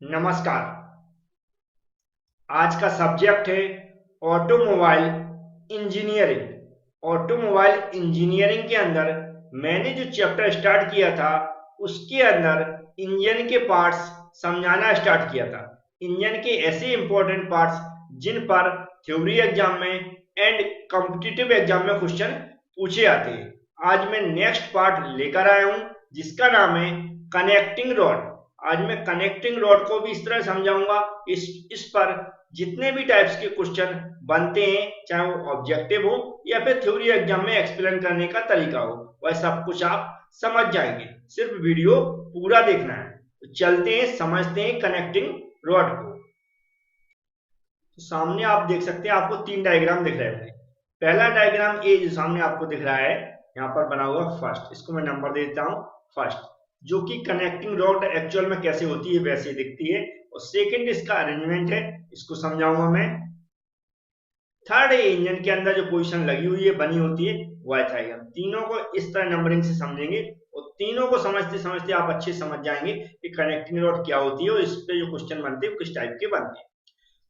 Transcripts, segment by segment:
नमस्कार। आज का सब्जेक्ट है ऑटोमोबाइल इंजीनियरिंग। ऑटोमोबाइल इंजीनियरिंग के अंदर मैंने जो चैप्टर स्टार्ट किया था उसके अंदर इंजन के पार्ट्स समझाना स्टार्ट किया था। इंजन के ऐसे इंपॉर्टेंट पार्ट्स जिन पर थ्योरी एग्जाम में एंड कॉम्पिटिटिव एग्जाम में क्वेश्चन पूछे जाते हैं। आज मैं नेक्स्ट पार्ट लेकर आया हूं जिसका नाम है कनेक्टिंग रॉड। आज मैं कनेक्टिंग रॉड को भी इस तरह समझाऊंगा। इस पर जितने भी टाइप्स के क्वेश्चन बनते हैं, चाहे वो ऑब्जेक्टिव हो या फिर थ्योरी एग्जाम में एक्सप्लेन करने का तरीका हो, वह सब कुछ आप समझ जाएंगे। सिर्फ वीडियो पूरा देखना है। तो चलते हैं, समझते हैं कनेक्टिंग रॉड को। तो सामने आप देख सकते हैं, आपको तीन डायग्राम दिख रहे होंगे। पहला डायग्राम ये जो सामने आपको दिख रहा है, यहाँ पर बना हुआ फर्स्ट, इसको मैं नंबर दे देता हूँ फर्स्ट, जो कि कनेक्टिंग रॉड एक्चुअल में कैसे होती है वैसे दिखती है। और सेकंड इसका अरेंजमेंट है, इसको समझाऊंगा मैं। थर्ड है इंजन के अंदर जो पोजीशन लगी हुई है, बनी होती है, वह चाहिए। हम तीनों को इस तरह नंबरिंग से समझेंगे और तीनों को समझते समझते आप अच्छे समझ जाएंगे कि कनेक्टिंग रॉड क्या होती है और इस पे जो क्वेश्चन बनते हैं किस टाइप के बनते हैं।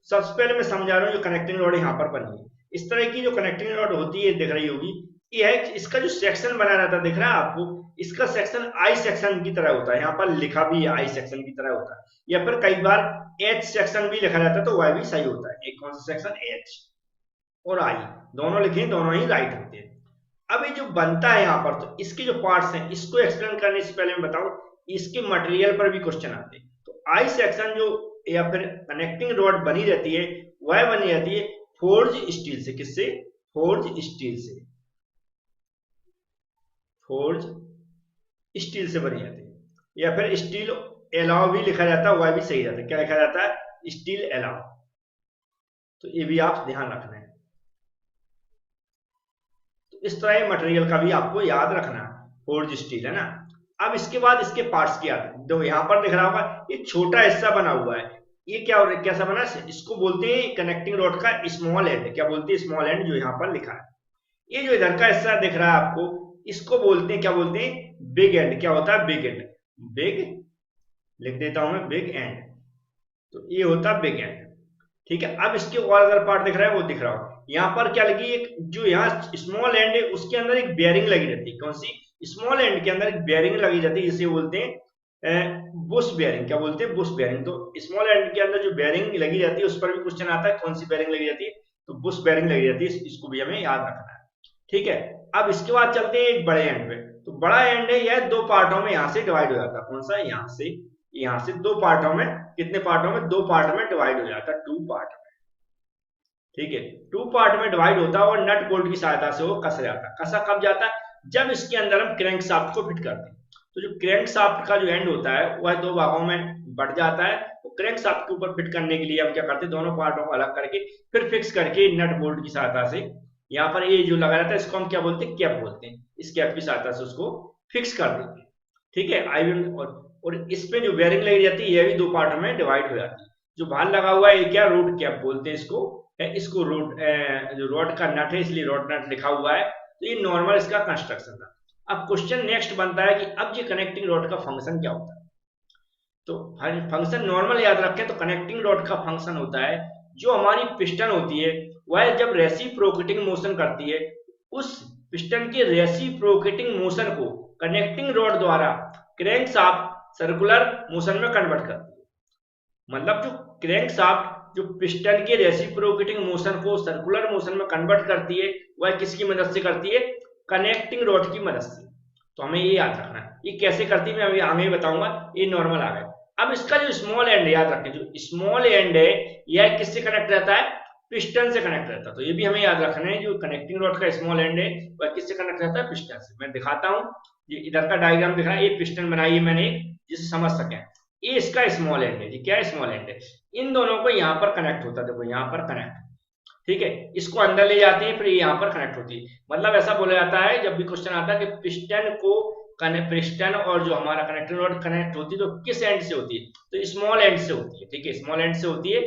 सबसे पहले मैं समझा रहा हूँ जो कनेक्टिंग रॉड यहाँ पर बनी है। इस तरह की जो कनेक्टिंग रॉड होती है दिख रही होगी, ये है इसका जो सेक्शन बना रहता है, दिख रहा है आपको, इसका सेक्शन आई सेक्शन की तरह होता है। यहाँ पर लिखा भी है आई सेक्शन की तरह होता है, या फिर कई बार एच सेक्शन भी लिखा रहता है, तो वह भी सही होता है। एक कौन सा सेक्शन, एच और आई, दोनों लिखे, दोनों ही राइट होते हैं। अब ये जो बनता है यहाँ पर, तो इसके जो पार्ट्स हैं इसको एक्सप्लेन करने से पहले मैं बताऊं, इसके मटेरियल पर भी क्वेश्चन आते हैं। तो आई सेक्शन जो या फिर कनेक्टिंग रॉड बनी रहती है, वह बनी रहती है फोर्ज स्टील से। किससे? फोर्ज स्टील से। फोर्ज स्टील से बनी जाती है, या फिर स्टील एलाव भी लिखा जाता है, वह भी सही रहता है। क्या लिखा जाता है? Steel allow. तो ये भी आप ध्यान रखना है। तो इस तरह मटेरियल का भी आपको याद रखना है, फोर्ज स्टील है ना। अब इसके बाद इसके पार्ट्स की आते हैं। जो यहाँ पर दिख रहा होगा, ये छोटा हिस्सा बना हुआ है, ये क्या कैसा बना है? इसको बोलते हैं कनेक्टिंग रॉड का स्मॉल एंड। क्या बोलते हैं? स्मॉल एंड, जो यहाँ पर लिखा है। ये जो इधर का हिस्सा दिख रहा है आपको, इसको बोलते हैं, क्या बोलते हैं? Big and. क्या होता है? Big and. बिग लिख देता हूं मैं, बिग एंड। तो ये होता है बिग एंड। ठीक है। अब इसके और अदर पार्ट दिख रहा है, वो दिख रहा हो। यहाँ पर क्या लगी, एक जो यहाँ स्मॉल एंड है उसके अंदर एक बेयरिंग लगी रहती है। कौन सी? स्मॉल एंड के अंदर एक बेयरिंग लगी जाती है, जिसे बोलते हैं बुश बेयरिंग। क्या बोलते हैं? Bush bearing. तो स्मॉल एंड के अंदर जो बेयरिंग लगी जाती है उस पर भी क्वेश्चन आता है, कौन सी बेयरिंग लगी जाती है? तो बुश बेयरिंग लगी जाती है, इसको भी हमें याद रखना है। ठीक है। अब इसके बाद चलते हैं एक बड़े एंड पे। तो बड़ा एंड है, यह दो पार्टों में यहाँ से डिवाइड हो जाता है। कौन सा? यहाँ से दो पार्टों में। कितने पार्टों में? दो पार्ट में डिवाइड हो जाता है, टू पार्ट में। ठीक है। टू पार्ट में डिवाइड होता है और नट बोल्ट की सहायता से वो कसा जाता है। कसा कब जाता है? जब इसके अंदर हम क्रैंक शाफ्ट को फिट करते हैं। तो जो क्रैंक शाफ्ट का जो एंड होता है वह दो भागों में बढ़ जाता है। तो क्रैंक शाफ्ट के ऊपर फिट करने के लिए हम क्या करते हैं, दोनों पार्टों को अलग करके फिर फिक्स करके नट बोल्ट की सहायता से, यहाँ पर ये जो लगा रहता है इसको हम क्या बोलते हैं? कैप बोलते हैं। इस कैप की सहायता से उसको फिक्स कर देते हैं। ठीक है। आई और इसमें जो बेयरिंग लगी जाती है यह भी दो पार्ट में डिवाइड हो जाती है। जो बाहर लगा हुआ है ये क्या? रोड कैप बोलते हैं इसको। इसको रोड, जो रॉड का नट है इसलिए रॉड नट लिखा हुआ है। तो ये नॉर्मल इसका कंस्ट्रक्शन था। अब क्वेश्चन नेक्स्ट बनता है कि अब ये कनेक्टिंग रॉड का फंक्शन क्या होता है। तो फंक्शन नॉर्मल याद रखें, तो कनेक्टिंग रॉड का फंक्शन होता है, जो हमारी पिस्टन होती है वह जब रेसिप्रोकेटिंग मोशन करती है, उस पिस्टन के रेसिप्रोकेटिंग मोशन को कनेक्टिंग रॉड द्वारा क्रैंक शाफ्ट सर्कुलर मोशन में कन्वर्ट करती है। मतलब जो क्रैंक शाफ्ट जो पिस्टन के रेसिप्रोकेटिंग मोशन को सर्कुलर मोशन में कन्वर्ट करती है, वह किसकी मदद से करती है? कनेक्टिंग रॉड की मदद से। तो हमें ये याद रखना है। ये कैसे करती है मैं अभी आगे बताऊंगा। ये नॉर्मल आ गया। अब इसका जो स्मॉल एंड, याद रखें, जो स्मॉल एंड है यह किससे कनेक्ट रहता है? पिस्टन से कनेक्ट रहता है। तो ये भी हमें याद रखना है, जो कनेक्टिंग रॉड का स्मॉल एंड है वह किससे कनेक्ट रहता है? पिस्टन से। मैं दिखाता हूँ, ये इधर का डायग्राम दिख रहा है, ये पिस्टन बनाई है मैंने जिसे समझ सकें। ये इसका स्मॉल एंड है। ये क्या? स्मॉल एंड है। इन दोनों को यहाँ पर कनेक्ट होता है, देखो यहाँ पर कनेक्ट। ठीक है। इसको अंदर ले जाते हैं, फिर यहाँ पर कनेक्ट होती है। मतलब ऐसा बोला जाता है जब भी क्वेश्चन आता है कि पिस्टन को पिस्टन और जो हमारा कनेक्टिंग रॉड कनेक्ट होती है तो किस एंड से होती है? तो स्मॉल एंड से होती है। ठीक है, स्मॉल एंड से होती है।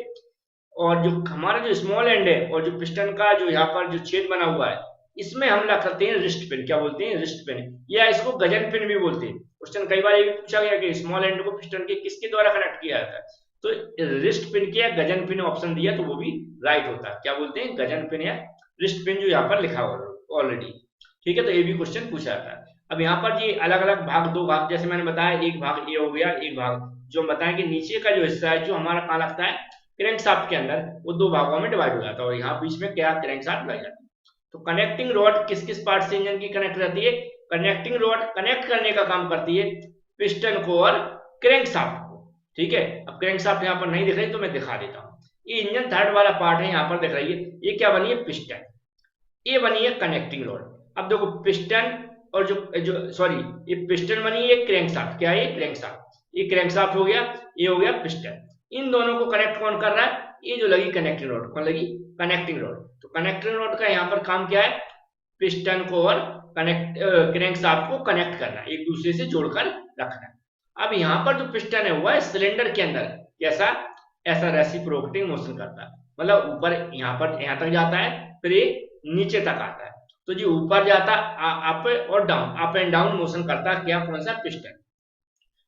और जो हमारा जो स्मॉल एंड है और जो पिस्टन का जो यहाँ पर जो छेद बना हुआ है, इसमें हम लगाते हैं रिस्ट पिन। क्या बोलते हैं? रिस्ट पिन, या इसको गजन पिन भी बोलते हैं। क्वेश्चन कई बार ये भी पूछा गया कि स्मॉल एंड को पिस्टन के किसके द्वारा कनेक्ट किया जाता है? तो रिस्ट पिन के या गजन पिन ऑप्शन दिया तो वो भी राइट होता है। क्या बोलते हैं, गजन पिन या रिस्ट पिन, जो यहाँ पर लिखा हुआ ऑलरेडी। ठीक है, तो ये भी क्वेश्चन पूछा जाता है। अब यहाँ पर ये अलग अलग भाग, दो भाग, जैसे मैंने बताया, एक भाग ये हो गया, एक भाग जो हम बताएं कि नीचे का जो हिस्सा है जो हमारा कहाँ लगता है, क्रैंक शाफ्ट के अंदर, वो दो भागों में डिवाइड हो जाता है और यहाँ बीच में क्या, क्रैंक शाफ्ट लग जाता है। तो कनेक्टिंग रॉड किस किस पार्ट से इंजन की कनेक्ट रहती है? कनेक्टिंग रॉड कनेक्ट करने का काम करती है पिस्टन को और क्रैंक शाफ्ट को। ठीक है, अब क्रैंक शाफ्ट यहाँ पर नहीं दिख रही तो मैं दिखा देता हूँ। ये इंजन थर्ड वाला पार्ट है, यहाँ पर दिख रही है, ये क्या बनी है, पिस्टन, ये बनी है कनेक्टिंग रॉड। अब देखो पिस्टन और जो जो सॉरी, ये पिस्टन बनी है, क्रैंक शाफ्ट, क्या है ये, क्रैंक शाफ्ट, ये क्रैंक शाफ्ट हो गया, ये हो गया पिस्टन। इन दोनों को कनेक्ट कौन कर रहा है, ये जो लगी कनेक्टिंग रॉड, कौन लगी, कनेक्टिंग रॉड। तो कनेक्टिंग रॉड का यहाँ पर काम क्या है, पिस्टन को और क्रैंक शाफ्ट को कनेक्ट करना, एक दूसरे से जोड़कर रखना। अब यहाँ पर जो पिस्टन है वो है सिलेंडर के अंदर, कैसा, ऐसा रेसिप्रोकेटिंग मोशन करता है, मतलब ऊपर यहाँ पर यहाँ तक जाता है, फिर ये नीचे तक आता है। तो जो ऊपर जाता अप और down, up and down motion करता है, क्या, कौन सा, पिस्टन,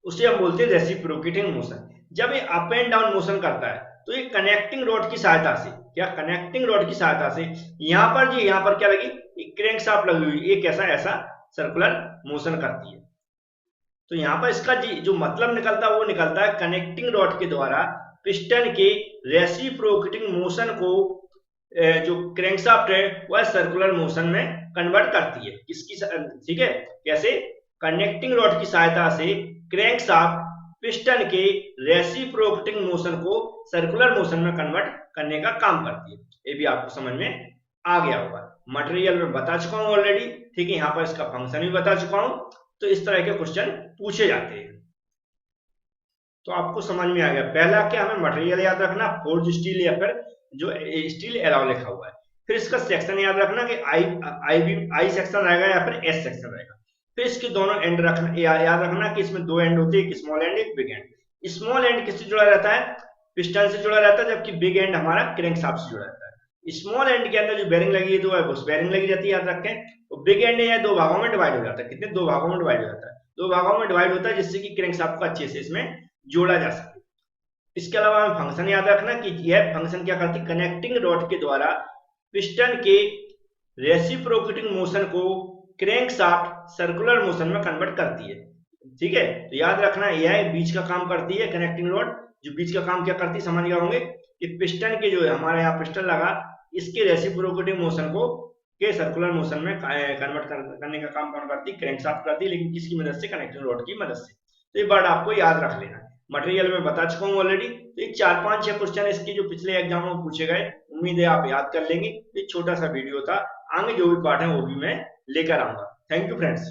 उसे हम बोलते हैं रेसिप्रोकेटिंग मोशन। जब ये अप एंड डाउन मोशन करता है तो ये कनेक्टिंग रॉड की सहायता से, क्या, कनेक्टिंग रॉड की सहायता से, यहाँ पर जी, यहाँ पर क्या लगी, क्रैंक शाफ्ट लगी हुई, ये कैसा, ऐसा सर्कुलर मोशन करती है। तो यहाँ पर इसका जो मतलब निकलता है वो निकलता है कनेक्टिंग रॉड के द्वारा पिस्टन के रेसिप्रोकेटिंग मोशन को जो क्रैंकशाफ्ट है वह सर्कुलर मोशन में कन्वर्ट करती है। किसकी, ठीक है, कैसे, कनेक्टिंग रॉड की सहायता से क्रैंकशाफ्ट पिस्टन के रेसिप्रोकेटिंग मोशन को सर्कुलर मोशन में कन्वर्ट करने का काम करती है। ये भी आपको समझ में आ गया होगा। मटेरियल में बता चुका हूं ऑलरेडी, ठीक है, यहाँ पर इसका फंक्शन भी बता चुका हूं। तो इस तरह के क्वेश्चन पूछे जाते हैं, तो आपको समझ में आ गया। पहला क्या, हमें मटेरियल याद रखना, फोर्ज स्टील या फिर जो स्टील एलॉय लिखा हुआ है। फिर इसका सेक्शन याद रखना कि आई सेक्शन रहेगा या फिर एस सेक्शन रहेगा। फिर इसके दोनों एंड रखना, याद रखना कि इसमें दो एंड होते हैं, एक स्मॉल एंड एक बिग एंड। स्मॉल एंड किससे जुड़ा रहता है, पिस्टन से जुड़ा रहता है, जबकि बिग एंड हमारा क्रैंक शाफ्ट से जुड़ा रहता है। स्मॉल एंड के अंदर जो बेरिंग लगी है तो उस बेरिंग लगी जाती है, याद रखें। तो बिग एंड है दो भागों में डिवाइड हो जाता है, कितने, दो भागों में डिवाइड हो जाता है, दो भागों में डिवाइड होता है, जिससे कि क्रैंक शाफ्ट को अच्छे से इसमें जोड़ा जा सके। इसके अलावा हमें फंक्शन याद रखना कि यह फंक्शन क्या करती है, कनेक्टिंग रॉड के द्वारा पिस्टन के रेसिप्रोकेटिंग मोशन को क्रैंक शाफ्ट सर्कुलर मोशन में कन्वर्ट करती है। ठीक है, तो याद रखना यह बीच का काम करती है, कनेक्टिंग रॉड जो बीच का काम क्या करती है, समझ गए होंगे कि पिस्टन के जो है हमारे यहाँ पिस्टन लगा, इसके रेसिप्रोकेटिंग मोशन को के सर्कुलर मोशन में कन्वर्ट करने का काम कौन करती है, क्रैंक शाफ्ट करती है, लेकिन किसकी मदद से, कनेक्टिंग रॉड की मदद से। तो ये वर्ड आपको याद रख लेना। मटेरियल में बता चुका हूँ ऑलरेडी। तो ये 4-5-6 क्वेश्चन इसके जो पिछले एग्जामों में पूछे गए, उम्मीद है आप याद कर लेंगे। ये छोटा सा वीडियो था, आगे जो भी पार्ट है वो भी मैं लेकर आऊंगा। Thank you friends.